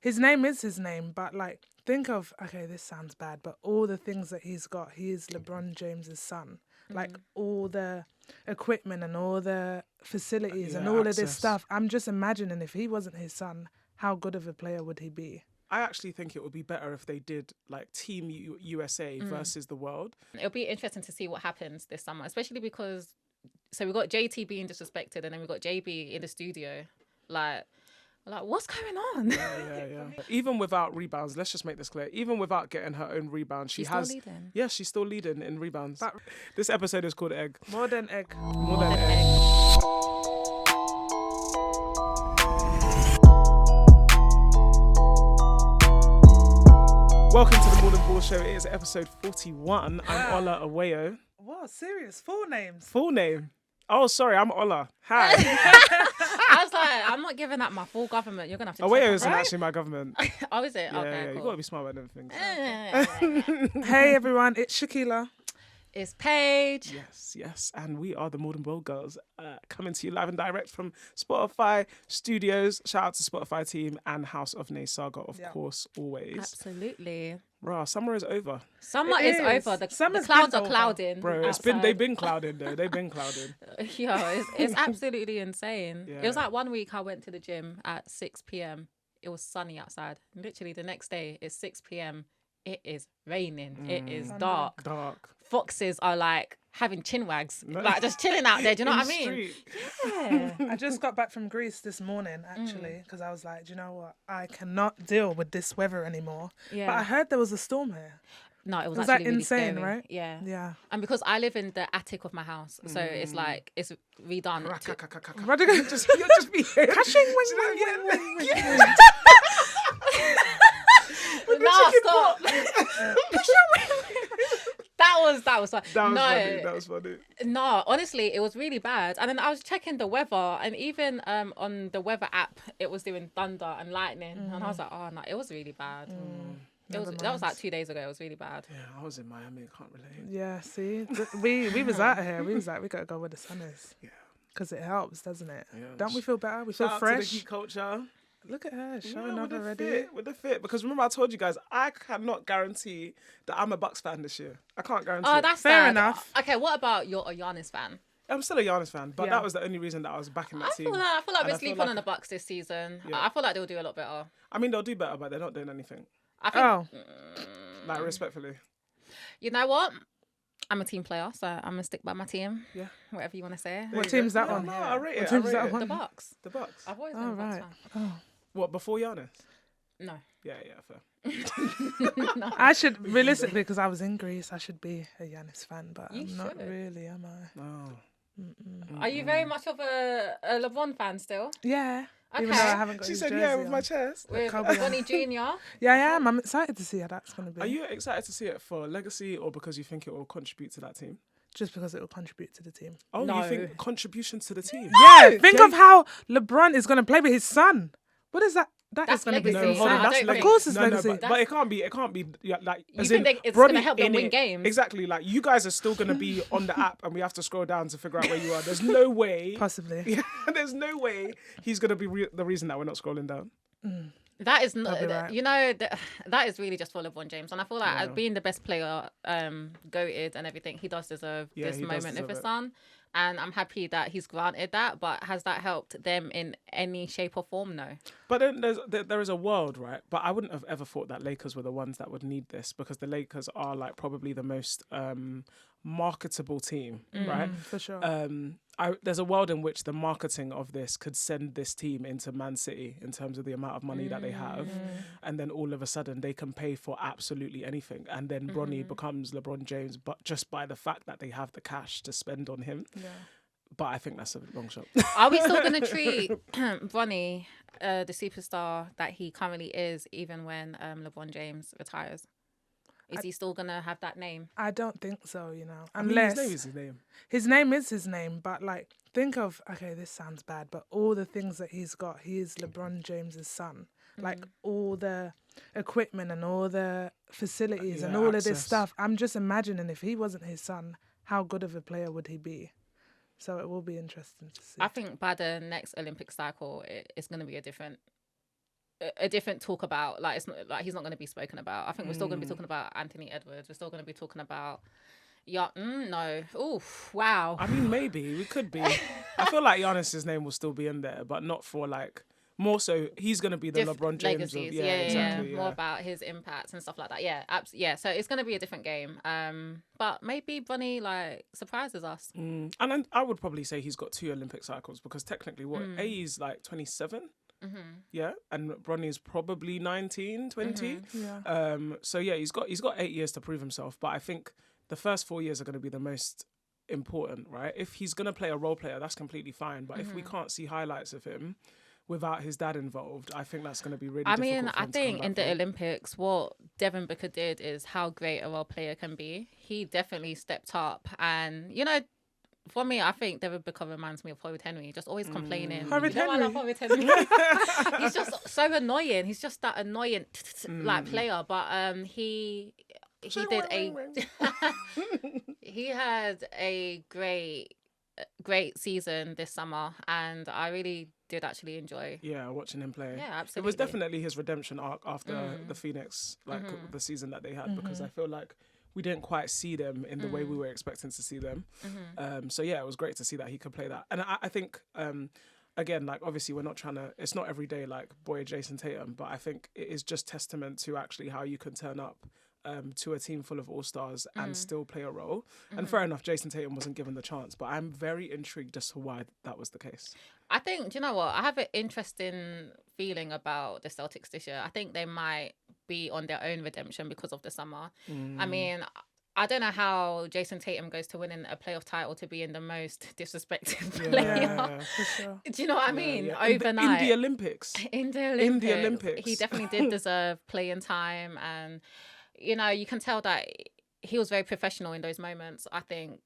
his name is his name, but like, think of, okay, this sounds bad, but all the things that he's got, he is LeBron James's son. Like all the equipment and all the facilities and all of this stuff. I'm just imagining if he wasn't his son, how good of a player would he be? I actually think it would be better if they did like Team USA versus the world. It'll be interesting to see what happens this summer, especially because we've got JT being disrespected and then we've got JB in the studio. Like what's going on? Yeah. Even without rebounds, let's just make this clear. Even without getting her own rebounds, she's still leading. Yeah, she's still leading in rebounds. But this episode is called Egg. More than egg. More than egg. Welcome to the More Than Ball Show. It is episode 41. I'm Ola Aweyo. What? Serious? Full names? Full name? Oh, sorry, I'm Ola. Hi. I was like, I'm not giving up my full government. You're going to have to Aweyo isn't actually my government. Oh, is it? Yeah, okay, cool. You've got to be smart about them things. Hey, everyone. It's Shakila. It's Paige. Yes. And we are the More Than Ball Girls, coming to you live and direct from Spotify Studios. Shout out to Spotify team and House of Nay Saga, of course, always. Absolutely. Rah, summer is over. Summer is over. The clouds are clouding. Bro, they've been clouding though. They've been clouding. Yo, it's absolutely insane. Yeah. It was like one week I went to the gym at 6 p.m. It was sunny outside. Literally the next day it's 6 p.m. It is raining. It is dark. Foxes are like having chin wags, like just chilling out there. Do you know what I mean? Yeah. I just got back from Greece this morning, actually, because I was like, do you know what? I cannot deal with this weather anymore. Yeah. But I heard there was a storm here. No, it was actually like really insane, scary. Right? Yeah. Yeah. And because I live in the attic of my house, so it's like it's redone. You'll just be cashing No, stop. That was fun. That was funny. No, honestly, it was really bad. And then I was checking the weather, and even on the weather app, it was doing thunder and lightning, and I was like, oh no, it was really bad. That was like 2 days ago. It was really bad. Yeah, I was in Miami. I can't relate. Yeah, see, we was out of here. We was like, we gotta go where the sun is. Yeah, because it helps, doesn't it? Yeah. Don't we feel better? We feel Shout fresh. out to the heat culture. Look at her showing up already. With the fit. Because remember I told you guys, I cannot guarantee that I'm a Bucks fan this year. I can't guarantee. Oh, that's fair sad. enough. Okay, what about you're a Giannis fan? I'm still a Giannis fan, but that was the only reason that I was backing that team. I feel like we're sleeping on the Bucks this season. Yeah. I feel like they'll do a lot better. I mean, they'll do better, but they're not doing anything. I think, like, respectfully. You know what? I'm a team player, so I'm going to stick by my team. Yeah. Whatever you want to say. What team's that on? No, I rate it. What team's that on? The Bucks. The Bucks. I've always been a Bucks fan. Oh. What, before Giannis? No. Yeah, fair. No. I should, realistically, because I was in Greece, I should be a Giannis fan, but I'm not really, am I? No. Are you very much of a LeBron fan still? Yeah. Okay. Even though I haven't got She his said, jersey yeah, with on. my chest. With Kobe. Ronnie Jr. Yeah, I am. I'm excited to see how that's going to be. Are you excited to see it for legacy or because you think it will contribute to that team? Just because it will contribute to the team. Oh, No. you think contribution to the team? Yeah, think of how LeBron is going to play with his son. What is that? That's going to be legacy. insane. No, hold on, Of course it's legacy. But it can't be like. You as think in, it's going to Bronny help them in win it. games? Exactly. Like, you guys are still going to be on the app and we have to scroll down to figure out where you are. There's no way. Possibly. Yeah, there's no way he's going to be the reason that we're not scrolling down. That is not, right. you know, that is really just for LeBron James. And I feel like as being the best player, goated and everything, he does deserve this he does moment deserve with his it. son. And I'm happy that he's granted that. But has that helped them in any shape or form? No. But then there is a world, right? But I wouldn't have ever thought that Lakers were the ones that would need this, because the Lakers are like probably the most marketable team, right? For sure. There's a world in which the marketing of this could send this team into Man City in terms of the amount of money that they have, and then all of a sudden they can pay for absolutely anything, and then Bronny becomes LeBron James, but just by the fact that they have the cash to spend on him. Yeah. But I think that's a long shot. Are we still going to treat Bronny, the superstar that he currently is, even when LeBron James retires? Is he still going to have that name? I don't think so, you know. I mean, Unless his name is his name. His name is his name, but like, think of, okay, this sounds bad, but all the things that he's got, he is LeBron James's son. Like all the equipment and all the facilities and all of this stuff. I'm just imagining if he wasn't his son, how good of a player would he be? So it will be interesting to see. I think by the next Olympic cycle, it's going to be a different a different talk about. Like, it's not like he's not going to be spoken about. I think we're still going to be talking about Anthony Edwards. We're still going to be talking about. Yeah, no. Oof, wow. I mean, maybe we could be. I feel like Giannis's name will still be in there, but not for like. More so, he's going to be the LeBron James legacies. of exactly. More about his impacts and stuff like that. Yeah, yeah. So it's going to be a different game. But maybe Bronny like surprises us. And I would probably say he's got 2 Olympic cycles because technically, AE's like 27. Yeah, and Bronny's probably 19, 20. Yeah. So yeah, he's got 8 years to prove himself. But I think the first 4 years are going to be the most important, right? If he's going to play a role player, that's completely fine. But if we can't see highlights of him without his dad involved, I think that's going to be really difficult. I mean, I think in the Olympics, what Devin Booker did is how great a role player can be. He definitely stepped up. And, you know, for me, I think Devin Booker reminds me of Horrid Henry, just always complaining. Horrid Henry. I love Horrid Henry. He's just so annoying. He's just that annoying like player. But he did he had a great season this summer, and I really did actually enjoy watching him play. Yeah, absolutely. It was definitely his redemption arc after the Phoenix, like the season that they had, because I feel like we didn't quite see them in the way we were expecting to see them. So yeah, it was great to see that he could play that. And I think again, like obviously we're not trying to, it's not every day like boy Jason Tatum, but I think it is just testament to actually how you can turn up to a team full of all-stars and still play a role. And fair enough, Jason Tatum wasn't given the chance, but I'm very intrigued as to why that was the case. I think, do you know what? I have an interesting feeling about the Celtics this year. I think they might be on their own redemption because of the summer. I mean, I don't know how Jason Tatum goes to winning a playoff title to being the most disrespected player. Yeah, for sure. Do you know what I mean? Yeah. Overnight. In the Olympics. In the Olympics. He definitely did deserve playing time. And, you know, you can tell that he was very professional in those moments. I think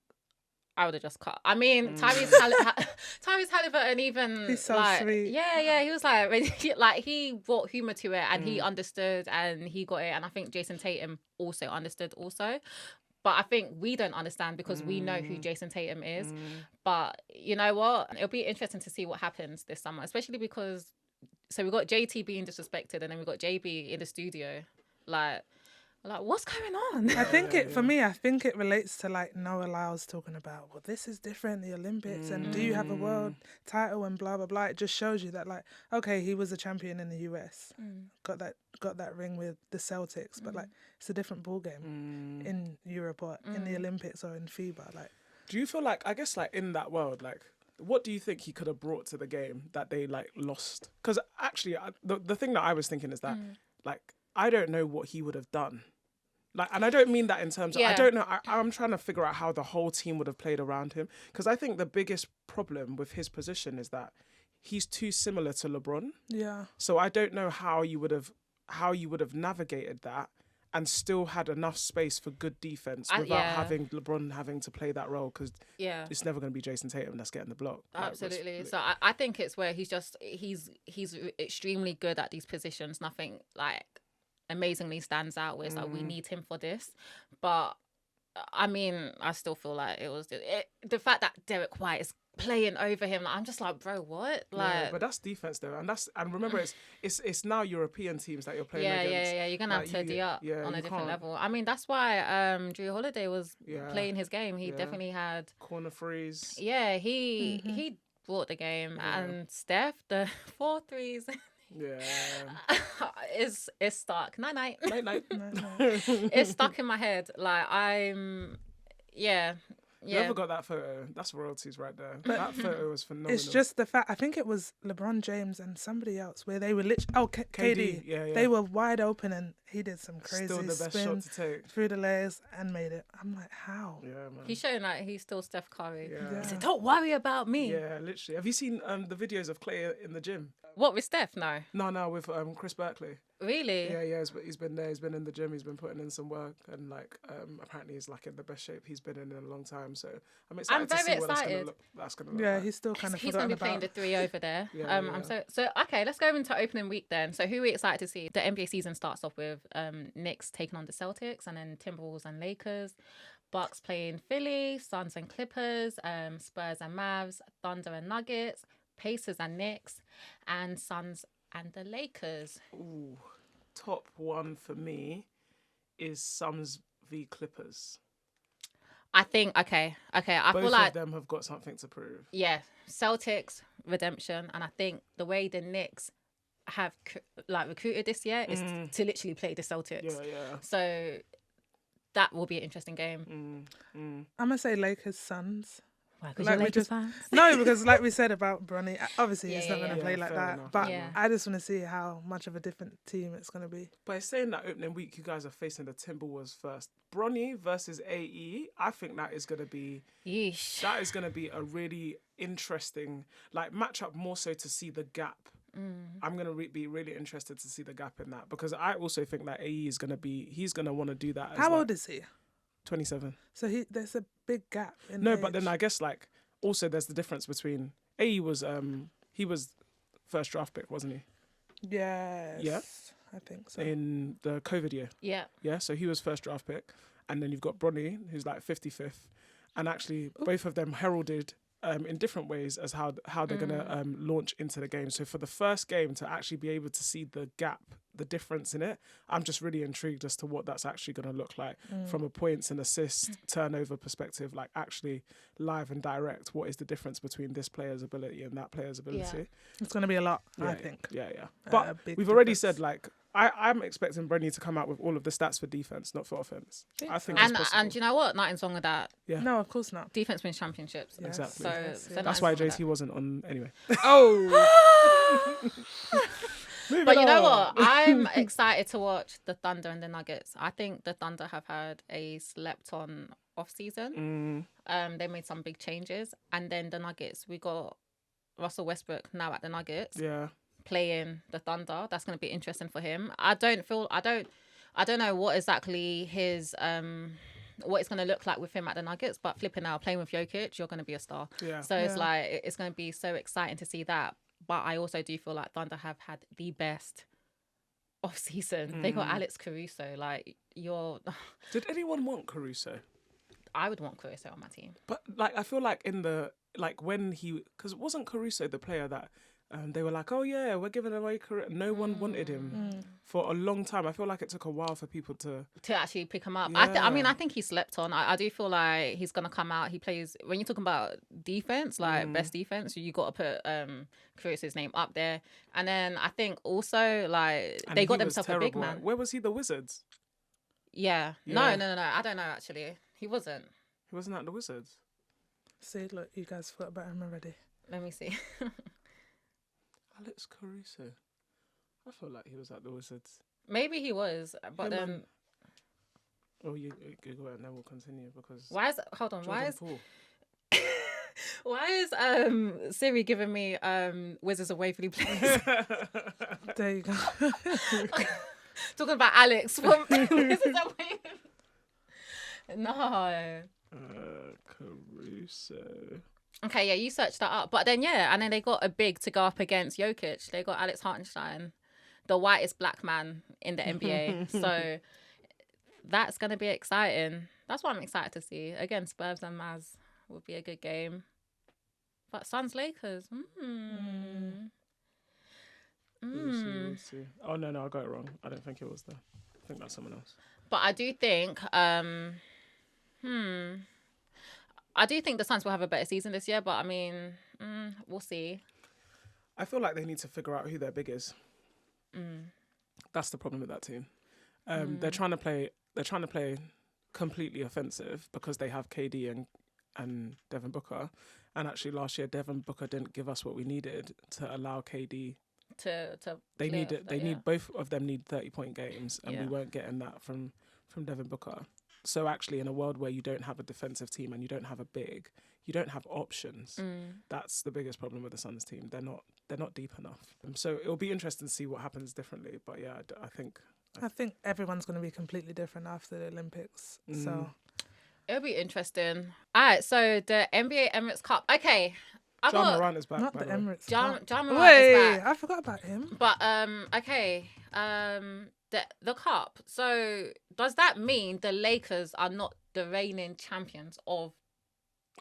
I would have just cut. I mean, Tyrese Halliburton even he's so like, sweet. Yeah, he was like he brought humor to it, and he understood, and he got it. And I think Jason Tatum also understood also. But I think we don't understand because we know who Jason Tatum is. But you know what? It'll be interesting to see what happens this summer, especially because so we got JT being disrespected, and then we got JB in the studio, like what's going on? I think for me, I think it relates to like Noah Lyles talking about, well, this is different, the Olympics, and do you have a world title and blah blah blah. It just shows you that like, okay, he was a champion in the US, got that ring with the Celtics, but like it's a different ball game in Europe or in the Olympics or in FIBA. Like, do you feel like, I guess like in that world, like what do you think he could have brought to the game that they like lost? Because actually, the thing that I was thinking is that like I don't know what he would have done. Like, and I don't mean that in terms of, I don't know, I'm trying to figure out how the whole team would have played around him. Because I think the biggest problem with his position is that he's too similar to LeBron. Yeah. So I don't know how you would have navigated that and still had enough space for good defense without having LeBron having to play that role, because it's never going to be Jason Tatum that's getting the block. Absolutely. Like, so I think it's where he's extremely good at these positions. Nothing like amazingly stands out where it's like we need him for this. But I mean, I still feel like it was the fact that Derek White is playing over him. Like, I'm just like, bro, what? Like, but that's defense though, and remember, it's now European teams that you're playing against. Yeah. You're gonna have to up on a different level. I mean, that's why Drew Holiday was playing his game. He definitely had corner threes. Yeah, he brought the game, and Steph the 4 threes. Yeah, it's stuck. Night. Night. It's stuck in my head. Like Whoever got that photo, that's royalties right there. That photo was phenomenal. It's just the fact, I think it was LeBron James and somebody else where they were literally, KD. Yeah. They were wide open and he did some crazy still the best spin shot to take through the layers and made it. I'm like, how? Yeah, man. He's showing that he's still Steph Curry. Yeah. He said, don't worry about me. Yeah, literally. Have you seen the videos of Clay in the gym? What, with Steph? No, with Chris Berkeley. Really? Yeah. He's been there. He's been in the gym. He's been putting in some work, and like apparently he's like in the best shape he's been in a long time. So I'm excited to see what that's gonna look like. He's still kind of. He's gonna be playing the 3 over there. I'm so okay. Let's go into opening week then. So who are we excited to see? The NBA season starts off with Knicks taking on the Celtics, and then Timberwolves and Lakers. Bucks playing Philly, Suns and Clippers, Spurs and Mavs, Thunder and Nuggets, Pacers and Knicks, and Suns and the Lakers. Ooh, top one for me is Suns v Clippers. I think, okay. I Both feel like, of them have got something to prove. yeah, Celtics, redemption. And I think the way the Knicks have recruited this year is to literally play the Celtics. Yeah. So that will be an interesting game. I'm going to say Lakers Suns. Why? Because Like you're we Lakers just- fans? No, because like we said about Bronny, obviously he's Yeah, not going to yeah. play Yeah, like fair that. enough, But fair enough. I just want to see how much of a different team it's going to be. But it's saying that opening week, you guys are facing the Timberwolves first. Bronny versus AE, I think that is going to be... Yeesh. That is going to be a really interesting matchup, more so to see the gap. I'm going to be really interested to see the gap in that, because I also think that AE is going to be... He's going to want to do that. How old is he? 27. So there's a big gap in No, age. but then I guess also there's the difference between AE was he was first draft pick, wasn't he? Yes. Yeah. I think so. In the COVID year. Yeah. Yeah, so he was first draft pick. And then you've got Bronny, who's 55th. And actually, both of them heralded in different ways as how they're going to launch into the game. So for the first game to actually be able to see the gap, the difference in it, I'm just really intrigued as to what that's actually going to look like from a points and assist turnover perspective, actually live and direct. What is the difference between this player's ability and that player's ability? Yeah. It's going to be a lot, Yeah, I think. Yeah. But big we've already difference. said, I'm expecting Brenny to come out with all of the stats for defense, not for offense. I think it's possible. And you know what? Nothing's wrong with that. Yeah. No, of course not. Defense wins championships. Yes, Exactly. So, yes, so yes. That's nothing's why wrong with JT wasn't on anyway. Oh. But you know what? I'm excited to watch the Thunder and the Nuggets. I think the Thunder have had a slept-on off-season. They made some big changes. And then the Nuggets, we got Russell Westbrook now at the Nuggets Yeah. playing the Thunder. That's going to be interesting for him. I don't know what exactly his... what it's going to look like with him at the Nuggets, but flipping out, playing with Jokic, you're going to be a star. Yeah. So it's it's going to be so exciting to see that. But I also do feel like Thunder have had the best off season. They got Alex Caruso. Did anyone want Caruso? I would want Caruso on my team. But I feel like in the when he, because wasn't Caruso the player that they were like, oh yeah, we're giving away Caruso. No one wanted him for a long time. I feel like it took a while for people to actually pick him up. Yeah. I think he slept on. I do feel like he's gonna come out. He plays, when you're talking about defense, best defense, you got to put Caruso's name up there. And then I think also and they he got was themselves a big terrible. man. Where was he? The Wizards? Yeah. Yeah. No. I don't know actually. He wasn't. He wasn't at the Wizards. See, look, you guys thought about him already. Let me see. Alex Caruso. I feel like he was at the Wizards. Maybe he was, but Him then and- Oh, you Google it and then we'll continue because. why is Jordan Poole. why is Siri giving me Wizards of Waverly Place? There you go. Talking about Alex from Wizards of Waverly. No. Caruso. Okay, yeah, you searched that up. But then, yeah, and then they got a big to go up against Jokic. They got Alex Hartenstein, the whitest black man in the NBA. So that's going to be exciting. That's what I'm excited to see. Again, Spurs and Mavs will be a good game. But Suns Lakers. Let's see. Oh, no, I got it wrong. I don't think it was there. I think that's someone else. But I do think... I do think the Suns will have a better season this year, but I mean, we'll see. I feel like they need to figure out who their big is. That's the problem with that team. They're trying to play completely offensive because they have KD and Devin Booker. And actually last year Devin Booker didn't give us what we needed to allow KD to they clear need it. They yeah. need both of them need 30-point games, and Yeah. we weren't getting that from Devin Booker. So actually, in a world where you don't have a defensive team and you don't have a big, you don't have options. That's the biggest problem with the Suns team. They're not deep enough. So it'll be interesting to see what happens differently. But yeah, I think everyone's going to be completely different after the Olympics. So It'll be interesting. All right, so the NBA Emirates Cup. Okay, Ja Morant is back. not by the way. Emirates. Ja Cup. Morant Wait, is back. I forgot about him. But okay, the cup. So does that mean the Lakers are not the reigning champions of?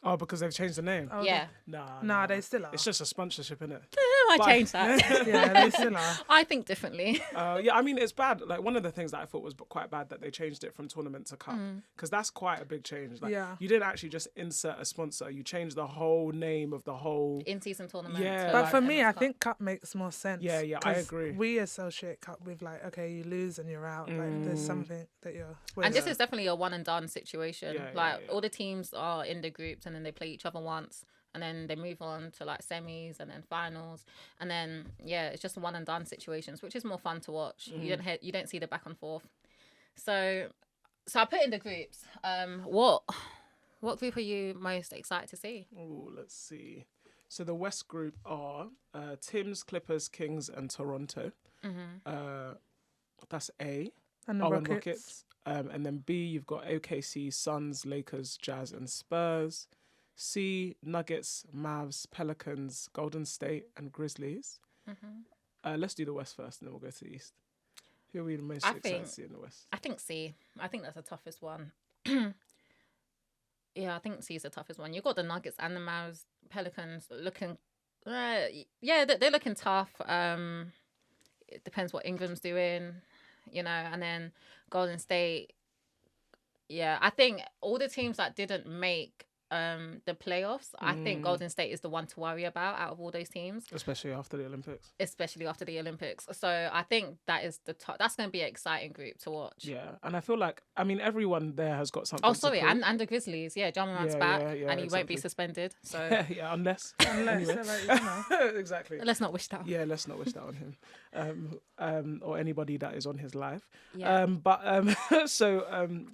Oh, because they've changed the name. Oh, Yeah. Nah, Nah, they still are. It's just a sponsorship, innit? I changed that. Yeah, they still are. I think differently. Yeah, I mean, it's bad. Like, one of the things that I thought was quite bad that they changed it from tournament to cup, because that's quite a big change. Like, Yeah. you didn't actually just insert a sponsor. You changed the whole name of the whole... In-season tournament. Yeah. to, But like, for me, MS I Cup. think cup makes more sense. Yeah, I 'cause agree. We associate cup with like, okay, you lose and you're out. Like, there's something that you're. And this is definitely a one and done situation. Yeah, like yeah. all the teams are in the groups and then they play each other once and then they move on to like semis and then finals and then it's just one and done situations, which is more fun to watch. You don't see the back and forth. So I put in the groups. What group are you most excited to see? Oh, let's see. So the West group are Tim's, Clippers, Kings, and Toronto. That's A. and the and Rockets. And then B, you've got OKC, Suns, Lakers, Jazz, and Spurs. C, Nuggets, Mavs, Pelicans, Golden State, and Grizzlies. Let's do the West first, and then we'll go to the East. Who are we most excited to see in the West? I think C. I think that's the toughest one. Yeah, I think C is the toughest one. You've got the Nuggets and the Mavs, Pelicans looking... they're looking tough. It depends what Ingram's doing, and then Golden State. Yeah, I think all the teams that didn't make the playoffs, I think Golden State is the one to worry about out of all those teams. Especially after the Olympics. So I think that is that's going to be an exciting group to watch. Yeah, and I feel like, everyone there has got something to prove. and the Grizzlies. Yeah, John Morant's back and he won't be exactly. suspended. So yeah, unless Unless, like, exactly. let's not wish that. Yeah, let's not wish that on him, or anybody that is on his live. Yeah.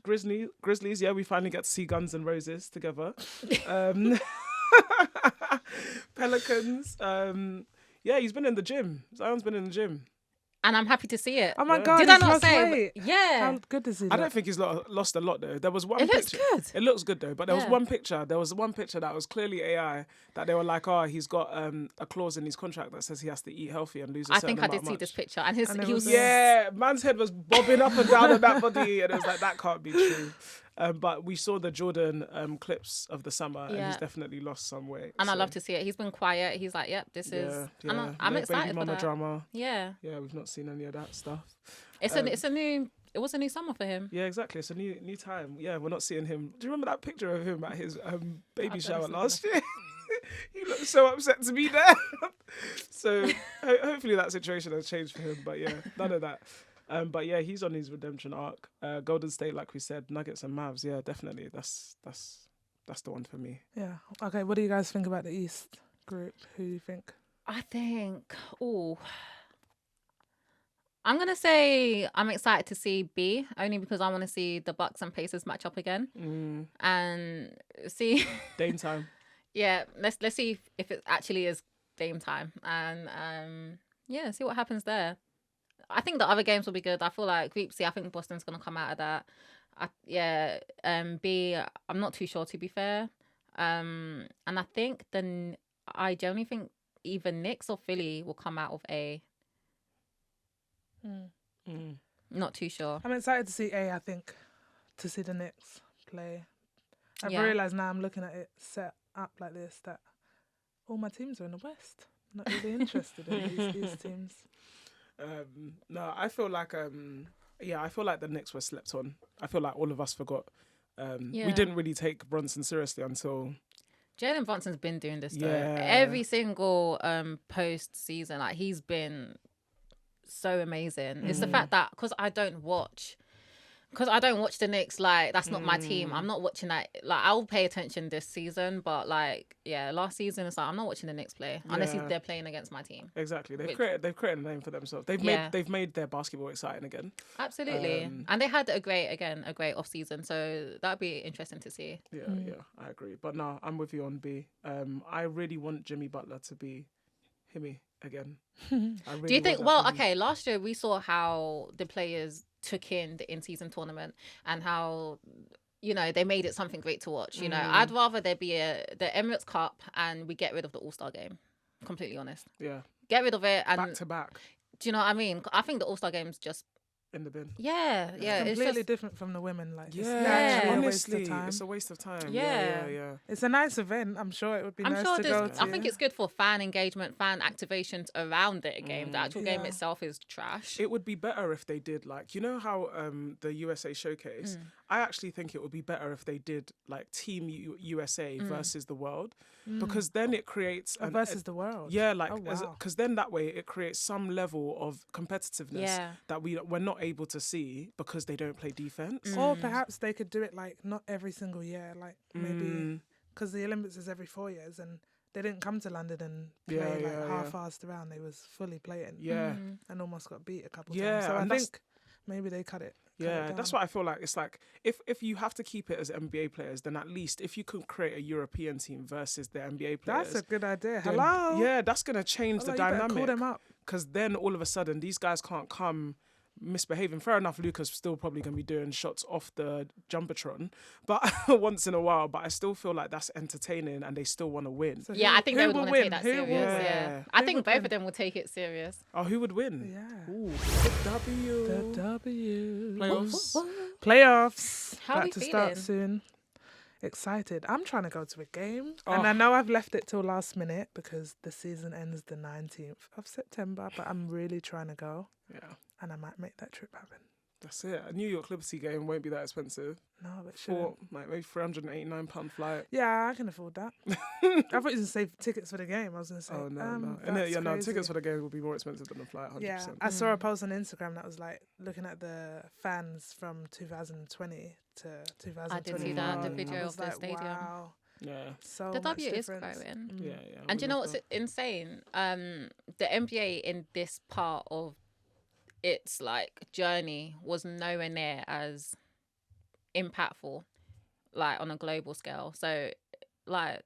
Grizzlies. Yeah, we finally get to see Guns N' Roses together. Pelicans. He's been in the gym. Zion's been in the gym. And I'm happy to see it. Oh my Yeah. God! Did I he's not lost say? weight. Yeah. How good is he? I don't think he's lost a lot though. There was one It looks picture. good. It looks good though, but there was Yeah. one picture. There was one picture that was clearly AI that they were like, he's got a clause in his contract that says he has to eat healthy and lose a I certain think I amount did of see much. this picture, and And it he was was Yeah, man's head was bobbing up and down on that body, and it was like, that can't be true. But we saw the Jordan clips of the summer, and he's definitely lost some weight. And I love to see it. He's been quiet. He's like, yep, this is. Yeah, I'm no excited baby for mama that. drama. Yeah. Yeah, we've not seen any of that stuff. It was a new summer for him. Yeah, exactly. It's a new time. Yeah, we're not seeing him. Do you remember that picture of him at his baby shower last year? He looked so upset to be there. So hopefully that situation has changed for him. But yeah, none of that. But yeah, he's on his redemption arc. Golden State, like we said, Nuggets and Mavs. Yeah, definitely. That's the one for me. Yeah. Okay. What do you guys think about the East group? Who do you think? I think. I'm gonna say I'm excited to see B, only because I want to see the Bucks and Pacers match up again and see. Dame time. Yeah, let's see if it actually is Dame time, and see what happens there. I think the other games will be good. I feel like Group C, I think Boston's gonna come out of that. B, I'm not too sure, to be fair. And I think I generally think either Knicks or Philly will come out of A. Not too sure. I'm excited to see I think, to see the Knicks play. I've Yeah. realised now I'm looking at it set up like this that all my teams are in the West. I'm not really interested in these teams. No, I feel like I feel like the Knicks were slept on. I feel like all of us forgot. We didn't really take Brunson seriously until Jalen Brunson's been doing this though. Yeah. Every single post season, like he's been so amazing. It's the fact that because I don't watch the Knicks, like that's not my team. I'm not watching that. Like I'll pay attention this season, but last season it's like I'm not watching the Knicks play unless they're playing against my team. Exactly. They've created a name for themselves. They've made their basketball exciting again. Absolutely. And they had a great off season, so that'd be interesting to see. Yeah, I agree. But no, I'm with you on B. I really want Jimmy Butler to be Himmy again. Do you think? Well, okay. Last year we saw how the players took in the in-season tournament and how they made it something great to watch. I'd rather there be the Emirates Cup and we get rid of the All-Star game. Completely honest. Yeah. Get rid of it and Back to back. do you know what I mean? I think the All-Star game's just in the bin. Yeah, yeah. It's It's completely just, different from the women. Like, it's Yeah, actually a waste honestly, of time. it's a waste of time. Yeah. Yeah. It's a nice event. I'm sure it would be I'm nice sure to there's. go to. I think it's good for fan engagement, fan activations around the game. The actual game Yeah. itself is trash. It would be better if they did like, you know how the USA Showcase. I actually think it would be better if they did like Team USA versus the world, because then it creates versus the world. Yeah, like Oh, wow. because then that way it creates some level of competitiveness Yeah. that we're not able to see because they don't play defense. Or perhaps they could do it like not every single year, like maybe because the Olympics is every 4 years and they didn't come to London and play half-assed around. They was fully playing. Yeah. And almost got beat a couple Yeah, times. So I and that's- think maybe they cut it. Yeah, that's what I feel like. It's like if you have to keep it as NBA players, then at least if you could create a European team versus the NBA players. That's a good idea. then- Hello. Yeah, that's gonna change the You better dynamic. call them up. Because then all of a sudden these guys can't come misbehaving. Fair enough, Luca's still probably going to be doing shots off the Jumbotron, but once in a while. But I still feel like that's entertaining and they still want to win. So Yeah, I think they who would will want to take win? that Who will serious. win? Yeah, I Who think would both win? of them will take it serious. Oh, who would win? Yeah. Ooh, the W. The W. Playoffs. Playoffs. How are About we to start feeling? soon. Excited. I'm trying to go to a game. Oh. And I know I've left it till last minute because the season ends the 19th of September, but I'm really trying to go Yeah, and I might make that trip happen. that's it. A New York Liberty game won't be that expensive. No, but For sure. like maybe £389 flight. Yeah, I can afford that. I thought you were going to say tickets for the game. I was going to say, Oh no, no. that's Yeah, no. crazy. Tickets for the game will be more expensive than the flight. 100%. Yeah, I saw a post on Instagram that was like looking at the fans from 2020 to 2021. I did see that, the I video was of the like, stadium. Wow, Yeah. so The much W is difference. growing. Yeah. And do you know what's Would've insane? The NBA in this part of its like journey was nowhere near as impactful, like on a global scale. So, like,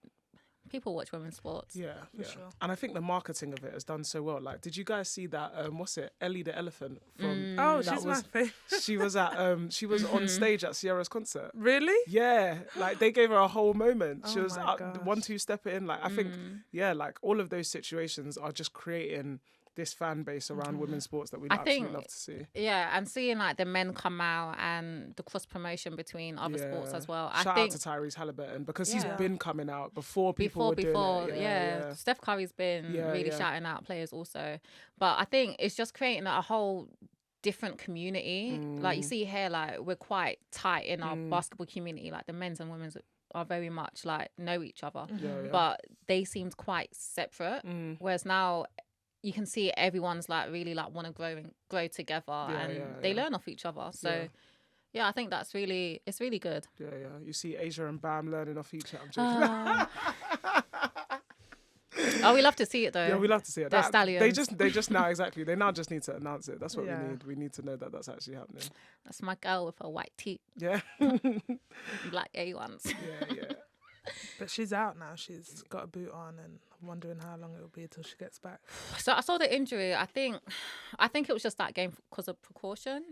people watch women's sports. Yeah, For yeah. sure. And I think the marketing of it has done so well. Like, did you guys see that? What's it? Ellie the elephant from? Oh, that she's my was- favorite. She was at. She was on stage at Sierra's concert. Really? Yeah, like they gave her a whole moment. She Oh was my up, gosh. 1-2 step in. Like I think, yeah, like all of those situations are just creating this fan base around women's sports that we'd I absolutely think- love to see. Yeah, and seeing like the men come out and the cross promotion between other sports Yeah. as well. Shout I think out to Tyrese Halliburton because Yeah. he's been coming out before people were before, doing it. yeah. Steph Curry's been Yeah, really yeah. shouting out players also, but I think it's just creating a whole different community. Like you see here, like we're quite tight in our basketball community. Like the men's and women's are very much like know each other, Yeah, yeah. but they seemed quite separate. Whereas now you can see everyone's like really like want to grow together and yeah, they yeah. learn off each other. So Yeah. yeah, I think that's really good. Yeah, yeah. You see Asia and Bam learning off each other. I'm joking. Oh, we love to see it though. Yeah, we love to see it. They're stallions. They just now exactly. They now just need to announce it. That's what Yeah. we need. We need to know that that's actually happening. That's my girl with her white teeth, Yeah, black A1s. yeah. But she's out now. She's got a boot on, and I'm wondering how long it will be until she gets back. So I saw the injury. I think it was just that game because of precaution.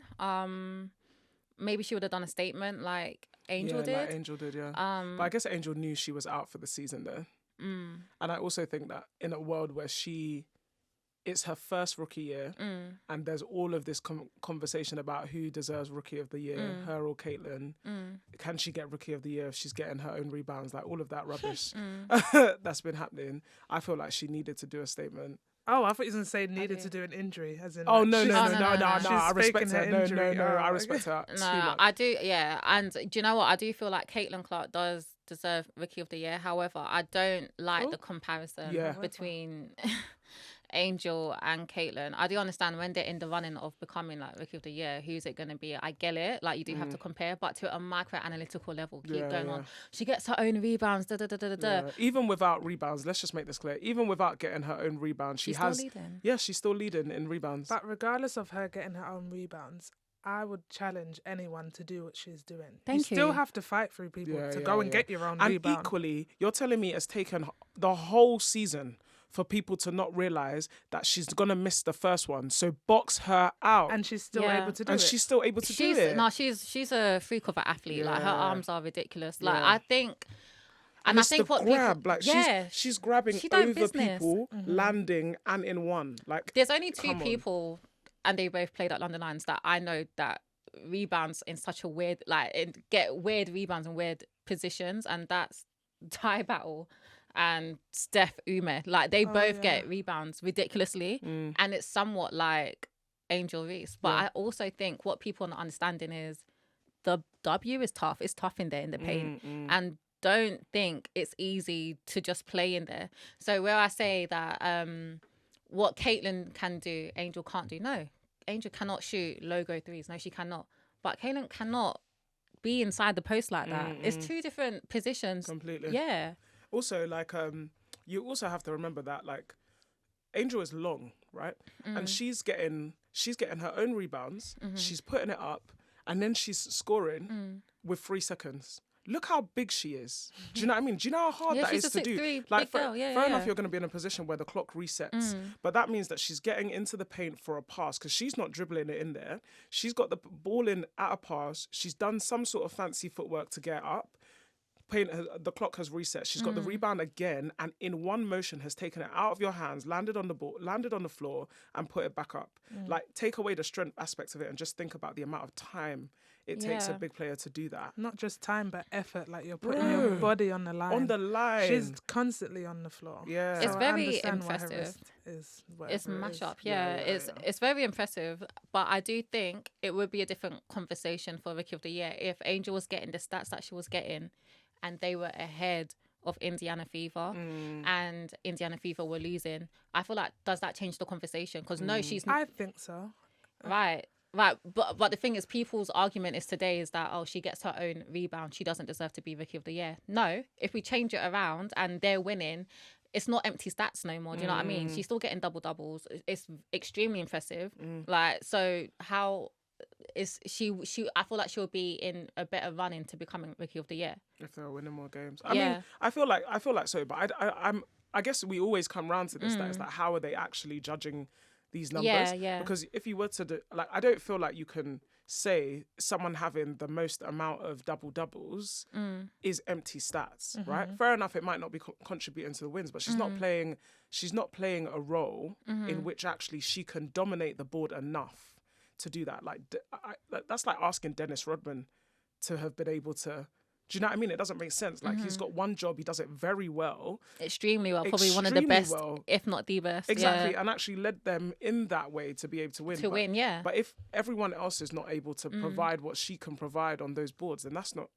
Maybe she would have done a statement like Angel yeah, did. Like Angel did, yeah. But I guess Angel knew she was out for the season though. And I also think that in a world where it's her first rookie year and there's all of this conversation about who deserves rookie of the year, her or Caitlin. Can she get rookie of the year if she's getting her own rebounds? Like all of that rubbish that's been happening. I feel like she needed to do a statement. Oh, I thought you were going to say needed to do an injury, as in. Oh, like, no, she's- no, no, no, no, no, no. no. I She's respect faking her. her No, injury. no, Oh, I okay. respect her too No, much. I do. Yeah, and do you know what? I do feel like Caitlin Clark does deserve Rookie of the Year. However, I don't like the comparison Yeah. between Angel and Caitlin. I do understand when they're in the running of becoming like Rookie of the Year, who's it going to be? I get it. Like you do have to compare, but to a micro analytical level, keep Yeah, going yeah. on. She gets her own rebounds. Da da da da da. Yeah. Even without rebounds, let's just make this clear. Even without getting her own rebounds, she She's still has. leading. Yeah, she's still leading in rebounds. But regardless of her getting her own rebounds, I would challenge anyone to do what she's doing. Thank you still you. have to fight through people Yeah, to yeah, go and yeah. get your own And rebound. equally, you're telling me it's taken the whole season for people to not realise that she's gonna miss the first one. So box her out, And she's still Yeah. able to do and it. she's still able to do it. No, she's a freak of an athlete. Like her Yeah. arms are ridiculous. Like Yeah. I think, and I it's think the what grab, people, like yeah, she's grabbing she done over business. people, landing and in one. Like there's only two come on. people and they both played at London Lions, that I know that rebounds in such a weird, like, get weird rebounds in weird positions, and that's Ty Battle and Steph Ume. Like, they both get rebounds ridiculously, and it's somewhat like Angel Reese. But I also think what people are not understanding is the W is tough. It's tough in there in the paint, and don't think it's easy to just play in there. So where I say that what Caitlin can do, Angel can't do. No, Angel cannot shoot logo threes. No, she cannot. But Caitlin cannot be inside the post like that. It's two different positions. Completely. Yeah. Also, like, you also have to remember that, like, Angel is long, right? And she's getting her own rebounds. She's putting it up, and then she's scoring with 3 seconds. Look how big she is. Do you know what I mean? Do you know how hard that is to do? Like, fair enough, you're going to be in a position where the clock resets, but that means that she's getting into the paint for a pass, because she's not dribbling it in there. She's got the ball in at a pass. She's done some sort of fancy footwork to get up. The clock has reset. She's got the rebound again, and in one motion has taken it out of your hands, landed on the ball, landed on the floor, and put it back up. Like, take away the strength aspect of it and just think about the amount of time it takes a big player to do that. Not just time, but effort. Like, you're putting your body on the line. On the line. She's constantly on the floor. Yeah. It's So very impressive. It's mash up. It's very impressive. But I do think it would be a different conversation for Rookie of the Year if Angel was getting the stats that she was getting, and they were ahead of Indiana Fever, and Indiana Fever were losing. I feel like, does that change the conversation? Because no, she's not. I think so. Right. But the thing is, people's argument is today is that, oh, she gets her own rebound, she doesn't deserve to be Rookie of the Year. No, if we change it around and they're winning, it's not empty stats no more. Do you know what I mean? She's still getting double doubles. It's extremely impressive. Like, so how is she? I feel like she'll be in a better running to becoming Rookie of the Year if they're winning more games. I mean, I feel like so, but I guess we always come round to this. That it's like, how are they actually judging these numbers? Because if you were to do, like, I don't feel like you can say someone having the most amount of double doubles is empty stats, right? Fair enough, it might not be contributing to the wins, but she's not playing a role in which actually she can dominate the board enough to do that. Like, that's like asking Dennis Rodman to have been able to. Do you know what I mean? It doesn't make sense. Like, he's got one job, he does it very well. Extremely well. Probably one of the best, if not the best. Exactly. And actually led them in that way to be able to win. But if everyone else is not able to provide what she can provide on those boards, then that's not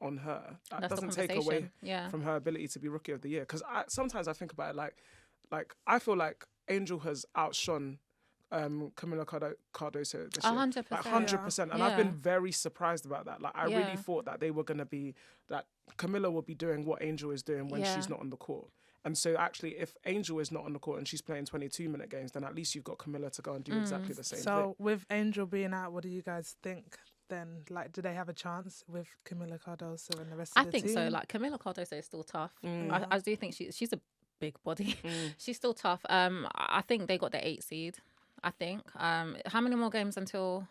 on her. That doesn't take away from her ability to be Rookie of the Year. Because sometimes I think about it like I feel like Angel has outshone Camila Cardoso this year. 100%. Like 100%. And I've been very surprised about that. Like, I really thought that they were going to be, that Camila would be doing what Angel is doing when she's not on the court. And so actually, if Angel is not on the court and she's playing 22-minute games, then at least you've got Camila to go and do exactly the same thing. So with Angel being out, what do you guys think then? Like, do they have a chance with Camila Cardoso and the rest of the team? I think so. Like, Camila Cardoso is still tough. I do think she's a big body. She's still tough. I think they got the 8 seed. I think. How many more games until?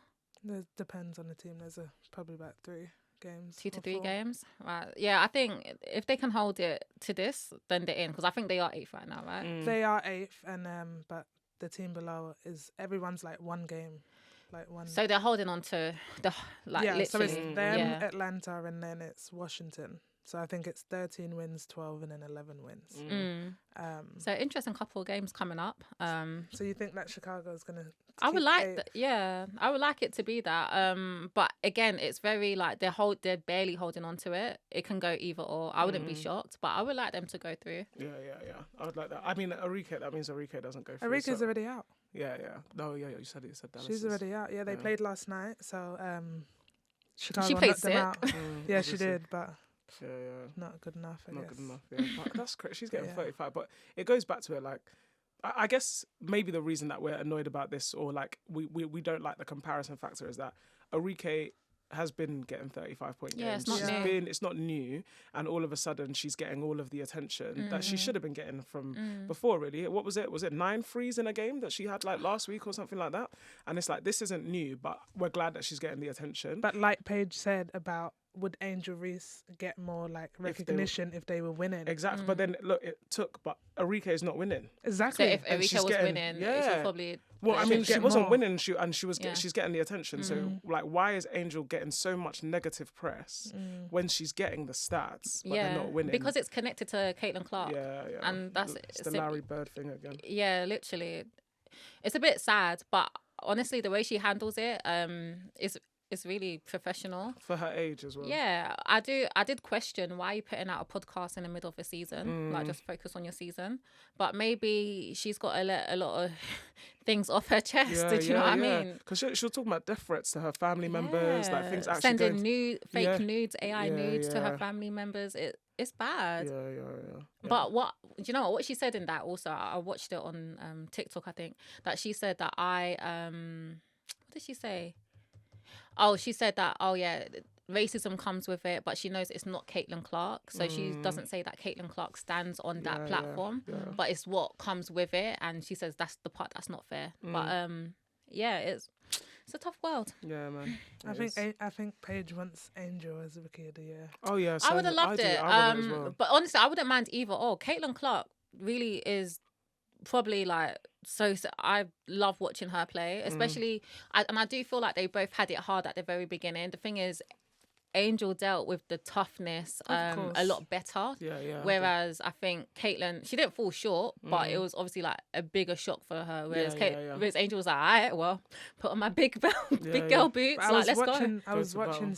It depends on the team. There's probably about 3 games. 2 to 3 games. Right. Yeah, I think if they can hold it to this, then they're in. Because I think they are 8th right now, right? They are 8th, and but the team below everyone's like 1 game. Like 1. So they're holding on to the literally. So it's them, Atlanta, and then it's Washington. So I think it's 13 wins, 12, and then 11 wins. So interesting couple of games coming up. So you think that Chicago is going to? I would like I would like it to be that. But again, it's very like they're barely holding on to it. It can go either or. I wouldn't be shocked, but I would like them to go through. Yeah. I would like that. I mean, that means Arike doesn't go through. Arike's already out. Yeah. No, yeah, you said that. She's already out. Yeah, they played last night. So Chicago she played knocked them out. Yeah, she obviously. did, but. Yeah. Not good enough, I guess. Not good enough, yeah. But that's crazy. She's getting 35. But it goes back to it, like, I guess maybe the reason that we're annoyed about this, or like we don't like the comparison factor, is that Arike has been getting 35-point games. It's not new, and all of a sudden she's getting all of the attention that she should have been getting from before, really. What was it? Was it 9 threes in a game that she had like last week or something like that? And it's like, this isn't new, but we're glad that she's getting the attention. But like Paige said about would Angel Reese get more like recognition if they were winning? Exactly. But then look, but Arike is not winning. Exactly. So if Erika was winning, she'll probably. Well, I mean, she wasn't more. winning. She's getting the attention. So like, why is Angel getting so much negative press when she's getting the stats, but they're not winning? Because it's connected to Caitlin Clark. Yeah. And that's it's the Larry Bird thing again. Yeah, literally, it's a bit sad, but honestly, the way she handles it, is really professional for her age as well. Yeah, I did question why are you putting out a podcast in the middle of the season, like just focus on your season. But maybe she's got a lot of things off her chest. Do you know what I mean? Because she'll talk about death threats to her family members, like things actually sending fake nudes, AI nudes to her family members. It's bad. Yeah. But what do you know? What she said in that also, I watched it on TikTok. I think that she said that what did she say? Oh, she said that, racism comes with it, but she knows it's not Caitlin Clark. So she doesn't say that Caitlin Clark stands on that platform, but it's what comes with it. And she says that's the part that's not fair. But it's a tough world. Yeah, man. I think Paige wants Angel as Rookie of the Year. Oh, yeah. I would have loved it. I would as well. But honestly, I wouldn't mind either. Caitlin Clark really is probably like so I love watching her play, especially and I do feel like they both had it hard at the very beginning. The thing is, Angel dealt with the toughness a lot better. Whereas I think Caitlin, she didn't fall short, but it was obviously like a bigger shock for her. Whereas whereas Angel was like, all right, well, put on my big girl boots. Let's go. I was watching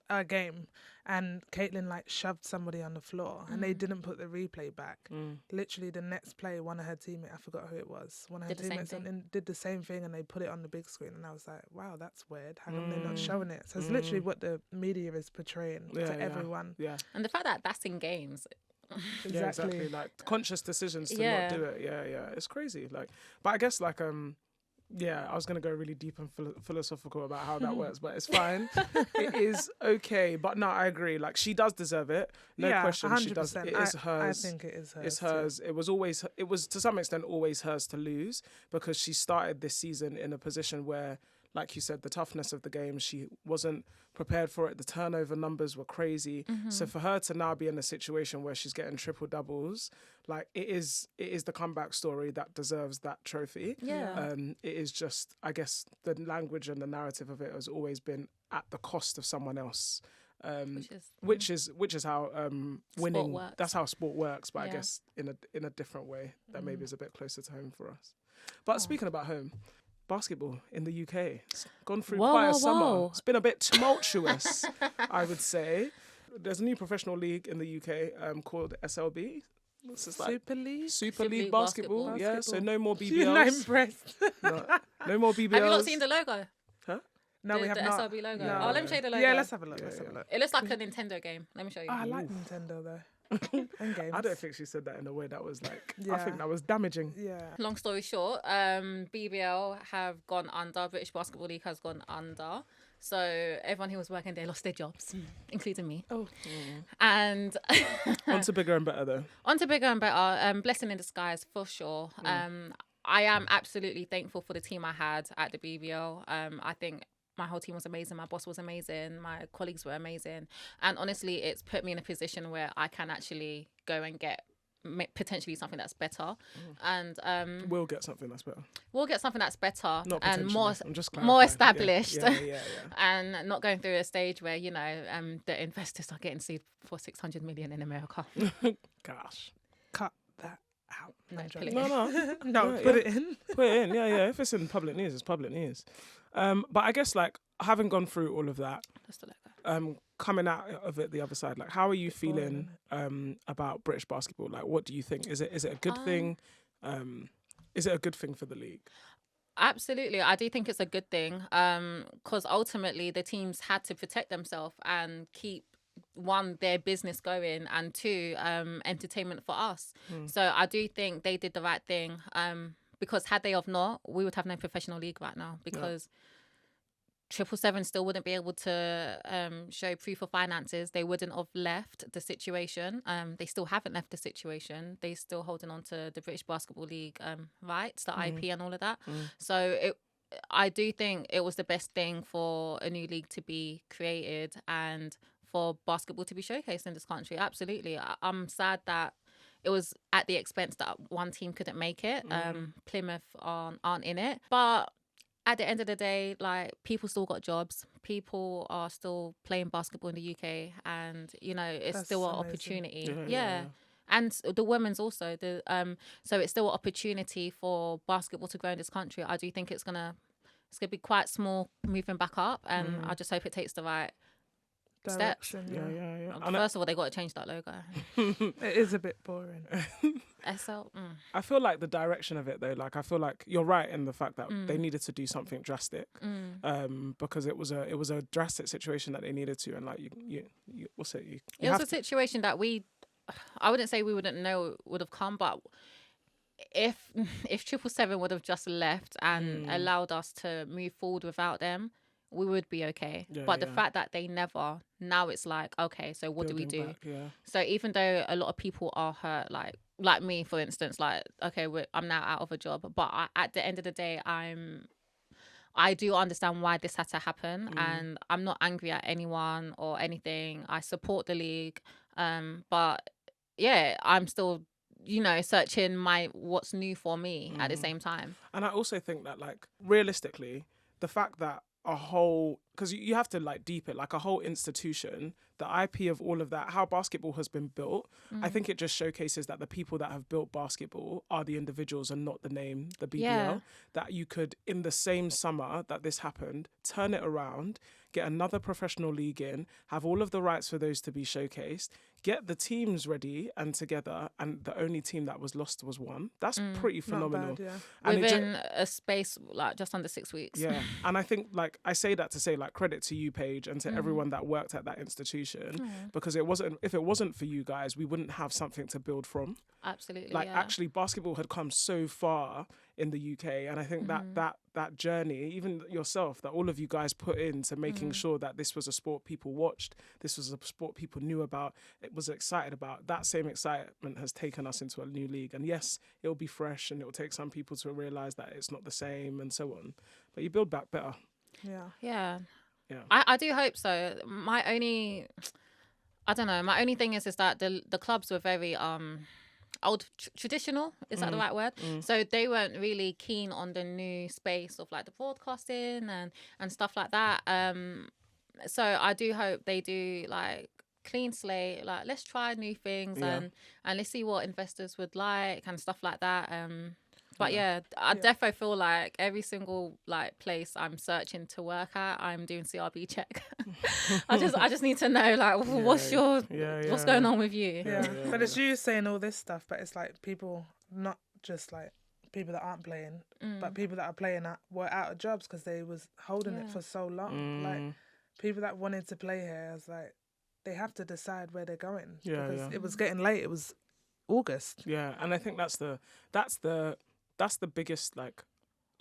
a game, and Caitlin like shoved somebody on the floor, and they didn't put the replay back. Literally, the next play, one of her teammates, I forgot who it was, one of her teammates did the same thing, and they put it on the big screen, and I was like, wow, that's weird. How come they're not showing it? So it's literally what the media is portraying to everyone. Yeah. And the fact that that's in games. Exactly. Like conscious decisions to not do it. Yeah. It's crazy. Like, but I guess like I was going to go really deep and philosophical about how that works, but it's fine. It is okay. But no, I agree. Like, she does deserve it. No question. 100%. She does. It is hers. I think it is hers. It's hers. Too. It was to some extent always hers to lose, because she started this season in a position where, like you said, the toughness of the game, she wasn't prepared for it. The turnover numbers were crazy. So for her to now be in a situation where she's getting triple doubles, like it is the comeback story that deserves that trophy. Yeah. It is just, I guess, the language and the narrative of it has always been at the cost of someone else. Which is how winning. Works. That's how sport works, but I guess in a different way that maybe is a bit closer to home for us. But speaking about home, basketball in the UK, it's gone through quite a summer. It's been a bit tumultuous, I would say. There's a new professional league in the UK called SLB. Super League basketball. Yeah, so no more BBLs. You're not impressed. No more BBLs. Have you not seen the logo? Huh? No, we have not. The SLB logo. No. Oh, let me show you the logo. Yeah, let's have a look. It looks like a Nintendo game. Let me show you. Oh, I like Nintendo though. And games. I don't think she said that in a way that was like, I think that was damaging. Yeah. Long story short, BBL have gone under. British Basketball League has gone under. So everyone who was working there lost their jobs, including me. Oh. And on to bigger and better though. On to bigger and better. Blessing in disguise for sure. I am absolutely thankful for the team I had at the BBL. I think my whole team was amazing. My boss was amazing. My colleagues were amazing. And honestly, it's put me in a position where I can actually go and get potentially something that's better. And we'll get something that's better. We'll get something that's better. Not and more established. Yeah. And not going through a stage where, the investors are getting sued for 600 million in America. Gosh. Cut that out. No, put it in. Put it in, yeah. If it's in public news, it's public news. But I guess, like, having gone through all of that, coming out of it the other side, like, how are you feeling about British basketball? Like, what do you think? Is it a good thing? Is it a good thing for the league? Absolutely. I do think it's a good thing because ultimately the teams had to protect themselves and keep, one, their business going, and two, entertainment for us. So I do think they did the right thing because had they have not, we would have no professional league right now because 777 still wouldn't be able to show proof of finances. They wouldn't have left the situation. They still haven't left the situation. They're still holding on to the British Basketball League rights, the IP and all of that. So I do think it was the best thing for a new league to be created and for basketball to be showcased in this country. Absolutely. I'm sad that it was at the expense that one team couldn't make it. Plymouth aren't in it. But at the end of the day, like, people still got jobs. People are still playing basketball in the UK, and it's That's still an amazing. opportunity. Yeah. And the women's also. So it's still an opportunity for basketball to grow in this country. I do think it's gonna be quite small moving back up, and I just hope it takes the right steps. Direction, Yeah. First of all, they got to change that logo. It is a bit boring. SL. I feel like the direction of it, though, like, I feel like you're right in the fact that they needed to do something drastic, because it was a drastic situation that they needed to, and like it was a situation that I wouldn't say we wouldn't know would have come, but if 777 would have just left and allowed us to move forward without them, we would be okay. But the fact that they never, now it's like, okay, so what do we do? So even though a lot of people are hurt, like me, for instance, like, okay, I'm now out of a job, but at the end of the day, I do understand why this had to happen, and I'm not angry at anyone or anything. I support the league, but yeah, I'm still searching what's new for me at the same time. And I also think that, like, realistically, the fact that because you have to, like, deep it, like, a whole institution, the IP of all of that, how basketball has been built, I think it just showcases that the people that have built basketball are the individuals and not the name, the BBL. That you could, in the same summer that this happened, turn it around, get another professional league in, have all of the rights for those to be showcased, get the teams ready and together, and the only team that was lost was one. That's pretty phenomenal. Not bad, And within a space like just under 6 weeks. Yeah, and I think, like, I say that to say, like, credit to you, Paige, and to everyone that worked at that institution, because if it wasn't for you guys, we wouldn't have something to build from. Absolutely. Like, actually, basketball had come so far in the UK, and I think that journey, even yourself, that all of you guys put into making sure that this was a sport people watched, this was a sport people knew about, it was excited about, that same excitement has taken us into a new league. And yes, it'll be fresh, and it'll take some people to realise that it's not the same, and so on, but you build back better. Yeah. I do hope so. My only thing is that the clubs were very old traditional, is that the right word? So they weren't really keen on the new space of, like, the broadcasting and stuff like that. So I do hope they do, like, clean slate, like, let's try new things and let's see what investors would like and stuff like that. But I defo feel like every single, like, place I'm searching to work at, I'm doing CRB check. I just need to know, like, what's going on with you? But it's you saying all this stuff, but it's like people, not just like people that aren't playing, but people that are playing were out of jobs because they was holding it for so long. Like, people that wanted to play here, it's like they have to decide where they're going because it was getting late. It was August. Yeah, and I think that's the biggest, like,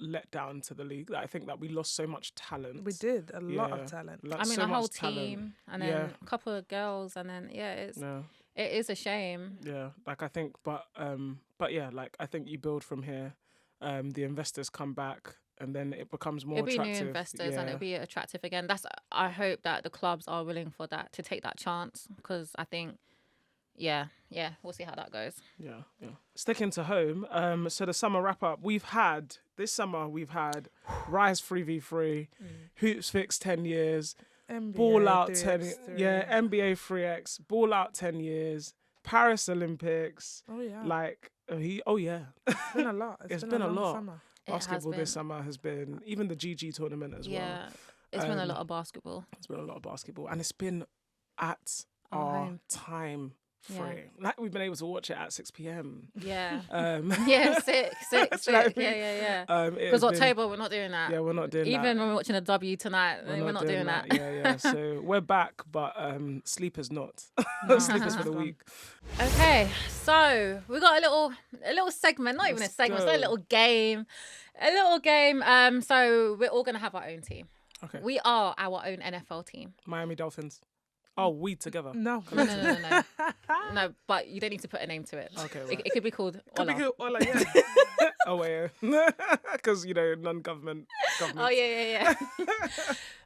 letdown to the league. I think that we lost so much talent. We did a lot of talent. Like, I mean, so a whole much talent. team, and then a couple of girls, and then it is a shame. Yeah, like, I think, but yeah, like, I think you build from here. The investors come back, and then it becomes more attractive. It'll be new investors, and it'll be attractive again. I hope that the clubs are willing for that, to take that chance, because I think. Yeah, we'll see how that goes. Yeah. Sticking to home, so the summer wrap-up, this summer we've had Rise 3v3, Hoops Fix 10 years, NBA Ball Out 3x3. 10, NBA 3x, Ball Out 10 years, Paris Olympics. Oh, yeah. Like, It's been a lot. It's been a lot. Summer. Basketball this summer has been, even the GG tournament as well. Yeah, it's been a lot of basketball. It's been a lot of basketball, and it's been at our time frame. Like, we've been able to watch it at 6 p.m. Yeah. 6. Like, Yeah. Because October, we're not doing that. Yeah, we're not doing Even that. when we're watching a W tonight, we're not doing that. Yeah. So we're back, but sleepers not. Sleepers for the week. Okay, so we got a little segment, not even a segment, it's a little game. So we're all gonna have our own team. Okay. We are our own NFL team. Miami Dolphins. Oh, we together. No, but you don't need to put a name to it. Okay, right. It could be called Ola. Ola, yeah. Oh, wait. Because, non-government. Oh, yeah.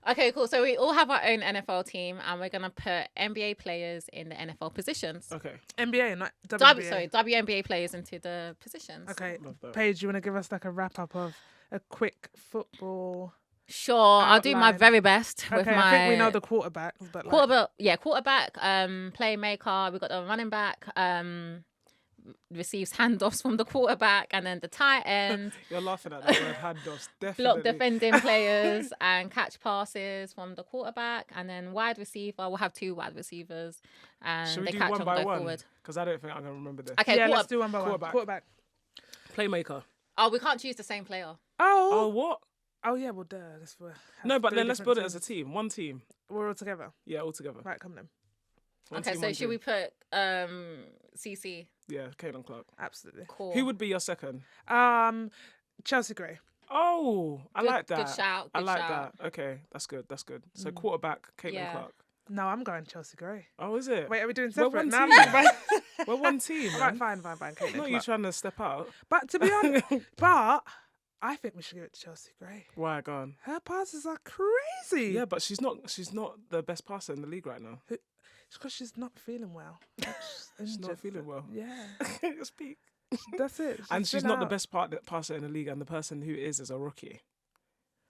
Okay, cool. So we all have our own NFL team, and we're gonna put NBA players in the NFL positions. Okay. NBA, not WNBA. WNBA players into the positions. Okay, Love that. Paige, you want to give us like a wrap up of a quick football? Sure, I'll do my Outline. very best with Okay, my. I think we know the quarterbacks, but like, quarterback, playmaker. We got the running back, receives handoffs from the quarterback, and then the tight end. You're laughing at that word handoffs. Definitely. Block defending players and catch passes from the quarterback, and then wide receiver. We'll have 2 wide receivers, and Should we they do catch one and by go one? forward. Because I don't think I'm gonna remember this. Okay, yeah, let's do one by one. Quarterback. Quarterback. Playmaker. Oh, we can't choose the same player. Oh, Oh, what? oh yeah, well, duh. That's for, No, but 3 then let's different build it as a teams. team. One team. We're all together. Yeah, all together. Right, come then. One Okay, team, so one should team. we put CC? Yeah, Caitlin Clark. Absolutely. Cool. Who would be your second? Chelsea Gray. Oh, I like that. Good shout. I Good like shout. that. Okay, that's good. So quarterback, Caitlin Yeah. Clark. No, I'm going Chelsea Gray. Oh, is it? Wait, are we doing We're separate? one No, I'm team. fine. We're one team. All right, Man. fine. Caitlin Not you Clark. trying to step out. But to be honest, but I think we should give it to Chelsea Gray. Why, go on. Her passes are crazy. Yeah, but she's not the best passer in the league right now. It's because she's not feeling well. She's not feeling well. Yeah, Speak. that's it. And she's been not the out. best passer in the league, and the person who is a rookie.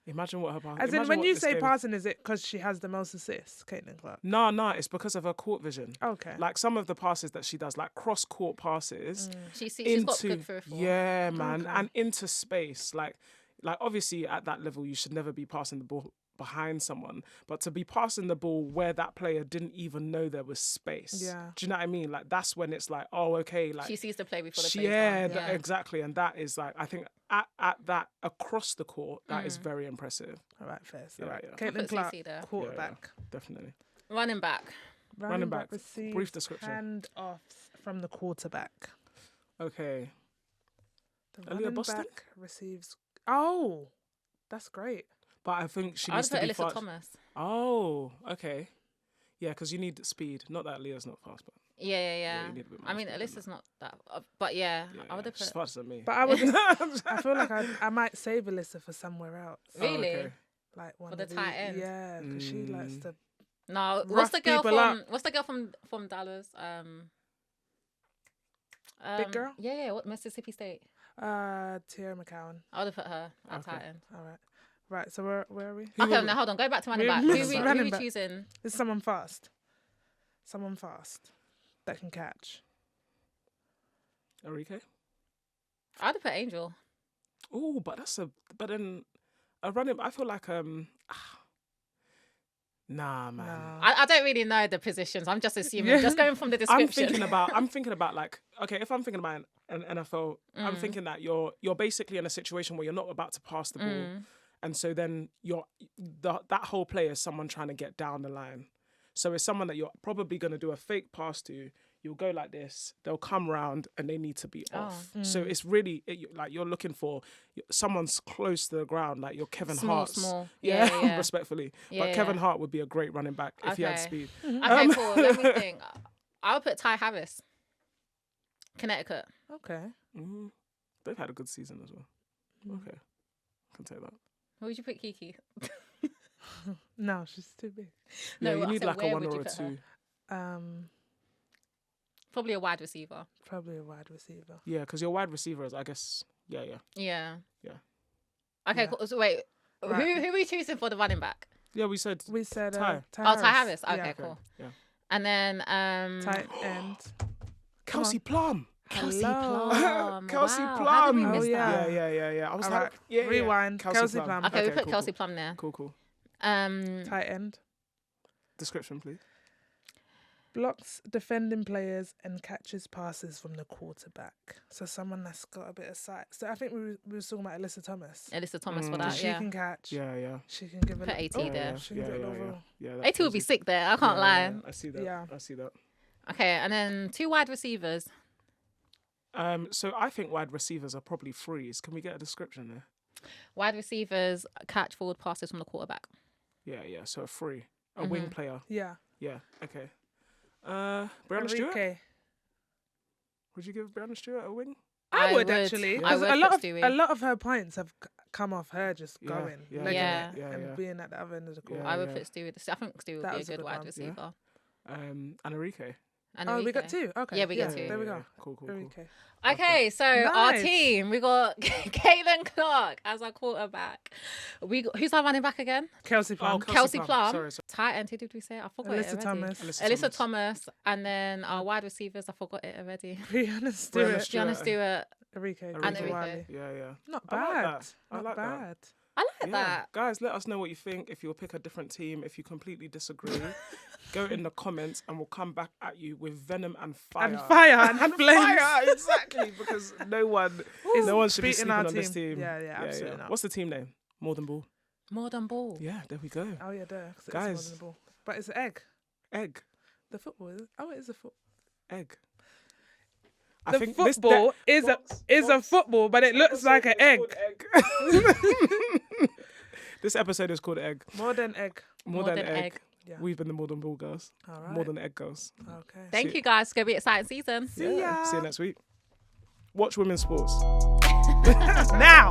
Imagine what her pass. As in, when you say passing, is it because she has the most assists, Caitlin Clark? No, it's because of her court vision. Okay. Like some of the passes that she does, like cross court passes. She's into got good peripheral. yeah, man, Okay. and into space. Like obviously at that level, you should never be passing the ball behind someone, but to be passing the ball where that player didn't even know there was space. Yeah. Do you know what I mean? Like that's when it's like, oh, okay, like She sees the play before the play. yeah, exactly, and that is like I think at that across the court, that Mm. is very impressive. All right, first. Yeah, All right. yeah. Caitlin Put Clark, CC there. quarterback. Definitely. Running back. Running back. receives Brief description. handoffs from the quarterback. Okay. The Aaliyah running Boston? back receives. Oh, that's great. But I think she I'd needs put to be Alyssa fast. Thomas. Oh, okay. Yeah, because you need speed. Not that Leah's not fast, but Yeah. you need a bit more I mean, speed than Alyssa's not that, but yeah, I would have she's put. faster than me. But I would. I feel like I might save Alyssa for somewhere else. Really? okay. Like one For the of tight end? Yeah, because she likes to. No, Rough people up. What's the girl from Dallas? Big girl? Yeah. What Mississippi State? Tierra McCowan. I would have put her at Okay. tight end. All right. Right. So where are we? Okay, now hold on. Go back to running back. Who- Who running we back. choosing? It's someone fast. Someone fast that can catch. Enrique? I'd have put Angel. Oh, but then a running. I feel like nah, man. No. I don't really know the positions. I'm just assuming. Just going from the description. I'm thinking about like, okay, if I'm thinking about an NFL, I'm thinking that you're basically in a situation where you're not about to pass the ball, and so then that whole play is someone trying to get down the line. So it's someone that you're probably going to do a fake pass to. You'll go like this. They'll come round and they need to be off. So it's really like you're looking for someone's close to the ground, like your Kevin Hart. Small. Yeah, Yeah. respectfully. Yeah, But Kevin yeah. Hart would be a great running back if he had Okay. speed. Okay, cool. Let me think. I'll put Ty Harris. Connecticut. Okay. They've had a good season as well. Okay, I can take that. Who would you put, Kiki? No, she's too big. No, Yeah, you I need said, like a where one would or you a put her? two. Probably a wide receiver. Probably a wide receiver. Yeah, because your wide receivers, I guess. Yeah. Yeah. Yeah. Okay, Yeah. cool. So wait, Right. who are we choosing for the running back? Yeah, we said We said Ty. Oh, Ty Harris. Okay, Yeah. cool. Yeah. And then Tight end. Kelsey Plum. Kelsey Hello. Plum. Kelsey Wow, Plum. How did we Oh, miss yeah. that? Yeah. I was All like, right. yeah. Rewind. Kelsey Plum. Okay, we put cool, Kelsey cool. Plum there. Cool. Tight end. Description, please. Blocks defending players and catches passes from the quarterback. So someone that's got a bit of sight. So I think we were talking about Alyssa Thomas. Alyssa Thomas for that. She Yeah. can catch. Yeah. She can give Put it. AT there. She can give it over. Yeah. that AT would feels be it. sick there. I can't lie. Yeah, I see that. Yeah. I see that. Okay, and then 2 wide receivers. So I think wide receivers are probably frees. Can we get a description there? Wide receivers catch forward passes from the quarterback. Yeah. So a free, a wing player. Yeah. Yeah. Okay. Brianna Stewart. Enrique. Would you give Brianna Stewart a wing? I would would. actually. I 'Cause would a lot put of Stewie. a lot of her points have come off her just going, yeah, legging yeah, it, yeah, and yeah. being at the other end of the court. Yeah. I would put Stu with I think Stu would That be a was a good good wide one. receiver. And Enrique. And Oh, we Enrique. got 2. Okay. Yeah, we got 2. There we go. Cool. Enrique. Okay, so our Nice. team, we got Caitlin Clark as our quarterback. Who's our running back again? Kelsey Plum. Kelsey Plum. Sorry. Tight end, who did we say? I forgot Alyssa it already. Thomas. Alyssa Thomas. And then our wide receivers, I forgot it already. Brianna Stewart. Gianna Stewart. Enrique. And Enrique. Wiley. Yeah. Not I like bad. that. I Not like that. bad. I like that. Guys, let us know what you think. If you'll pick a different team, if you completely disagree, go in the comments and we'll come back at you with venom and fire. And fire and flames. Fire, exactly, because no one should be beating sleeping our on this team. team. Yeah, absolutely not. What's the team name? More Than Ball. More than ball. Yeah, there we go. Oh yeah, there. 'Cause Guys. it's more than the ball. But it's an egg. Egg. The football is it? Oh, it is a football. Egg. The football is a football, but it looks like an egg. This episode is called Egg. More than egg. More than egg. Yeah. We've been the More Than Ball girls. All right. More Than Egg girls. Okay. Thank you guys. It's going to be an exciting season. See ya. See you next week. Watch women's sports. Now.